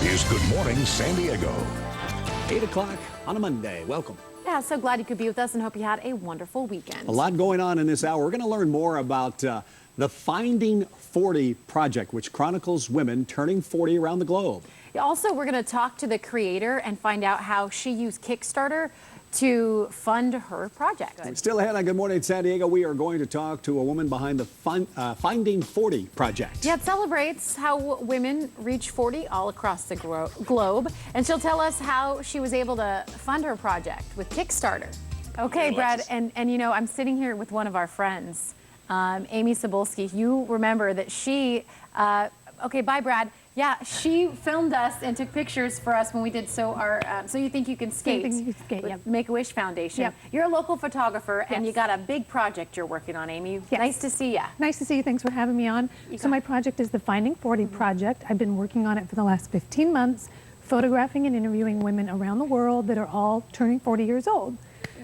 is Good Morning San Diego. 8 o'clock on a Monday. Welcome. Yeah, so glad you could be with us and hope you had a wonderful weekend. A lot going on in this hour. We're going to learn more about the Finding 40 project, which chronicles women turning 40 around the globe. Also, we're going to talk to the creator and find out how she used Kickstarter to fund her project. Still ahead on Good Morning San Diego, we are going to talk to a woman behind the Finding 40 project. Yeah, it celebrates how women reach 40 all across the globe, and she'll tell us how she was able to fund her project with Kickstarter. Okay, Brad, and you know, I'm sitting here with one of our friends, Amy Cebulski. You remember that she, okay, bye, Brad. Yeah, she filmed us and took pictures for us when we did So You Think You Can Skate, Yep. Make-A-Wish Foundation. Yep. You're a local photographer, and Yes. you got a big project you're working on, Amy. Yes. Nice to see you. Nice to see you. Thanks for having me on. So my project is the Finding 40 project. I've been working on it for the last 15 months, photographing and interviewing women around the world that are all turning 40 years old.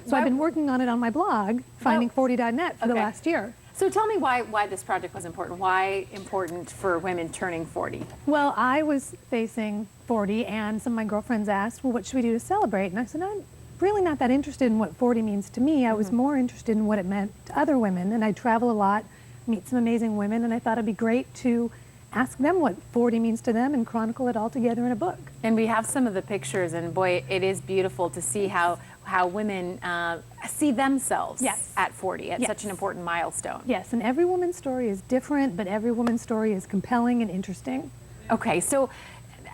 So I've been working on it on my blog, finding40.net, for the last year. So tell me why this project was important. Why important for women turning 40? Well, I was facing 40, and some of my girlfriends asked, well, what should we do to celebrate? And I said, I'm really not that interested in what 40 means to me. I was more interested in what it meant to other women, and I travel a lot, meet some amazing women, and I thought it'd be great to ask them what 40 means to them and chronicle it all together in a book. And we have some of the pictures, and boy, it is beautiful to see how women see themselves at 40, at such an important milestone. Yes, and every woman's story is different, but every woman's story is compelling and interesting. Okay, so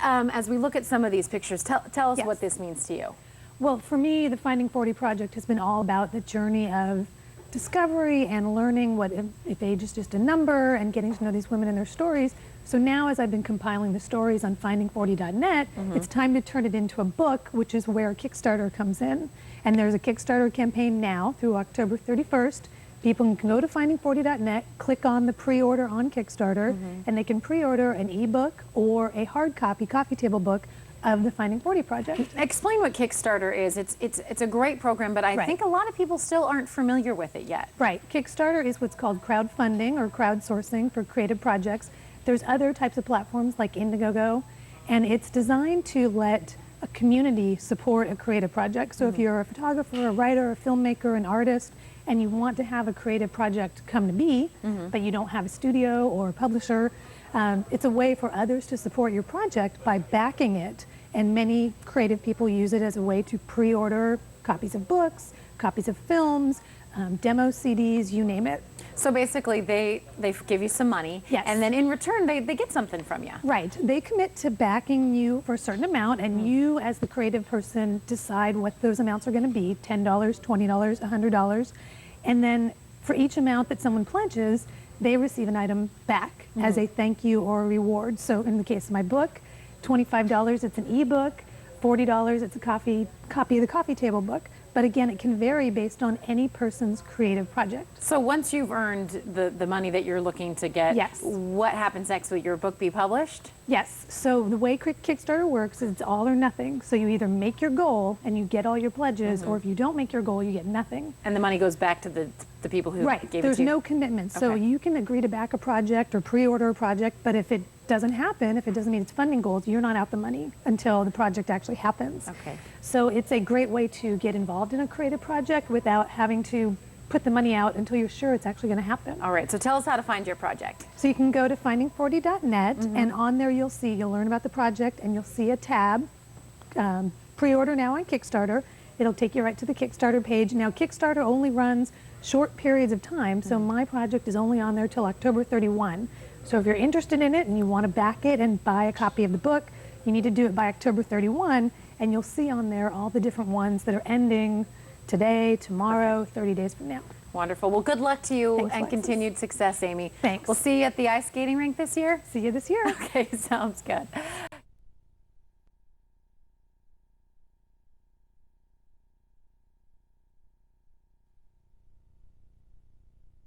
as we look at some of these pictures, tell us what this means to you. Well, for me, the Finding 40 project has been all about the journey of discovery and learning what if age is just a number, and getting to know these women and their stories. So now, as I've been compiling the stories on finding40.net, it's time to turn it into a book, which is where Kickstarter comes in. And there's a Kickstarter campaign now through October 31st. People can go to finding40.net, click on the pre-order on Kickstarter, and they can pre-order an ebook or a hard copy coffee table book of the Finding 40 project. Explain what Kickstarter is. It's a great program, but I think a lot of people still aren't familiar with it yet. Right. Kickstarter is what's called crowdfunding or crowdsourcing for creative projects. There's other types of platforms like Indiegogo, and it's designed to let a community support a creative project. So if you're a photographer, a writer, a filmmaker, an artist, and you want to have a creative project come to be, but you don't have a studio or a publisher, it's a way for others to support your project by backing it. And many creative people use it as a way to pre-order copies of books, copies of films, demo CDs, you name it. So basically, they give you some money, and then in return, they get something from you. Right. They commit to backing you for a certain amount, and you, as the creative person, decide what those amounts are going to be, $10, $20, $100. And then for each amount that someone pledges, they receive an item back as a thank you or a reward. So in the case of my book, $25, it's an ebook, $40, it's a copy of the coffee table book. But again, it can vary based on any person's creative project. So once you've earned the money that you're looking to get, what happens next? Will your book be published? Yes. So the way Kickstarter works is it's all or nothing. So you either make your goal and you get all your pledges, or if you don't make your goal, you get nothing. And the money goes back to the people who gave it to you? There's no commitment. So you can agree to back a project or pre-order a project, but if it doesn't happen, if it doesn't meet its funding goals, you're not out the money until the project actually happens. Okay. So it's a great way to get involved in a creative project without having to put the money out until you're sure it's actually going to happen. All right, so tell us how to find your project. So you can go to finding40.net, and on there you'll learn about the project, and you'll see a tab, pre-order now on Kickstarter. It'll take you right to the Kickstarter page. Now, Kickstarter only runs short periods of time, so my project is only on there till October 31. So if you're interested in it and you want to back it and buy a copy of the book, you need to do it by October 31, and you'll see on there all the different ones that are ending today, tomorrow, 30 days from now. Wonderful. Well, good luck to you. Thanks, and Alexis. continued success, Amy. Thanks. We'll see you at the ice skating rink this year. See you this year. Okay, sounds good.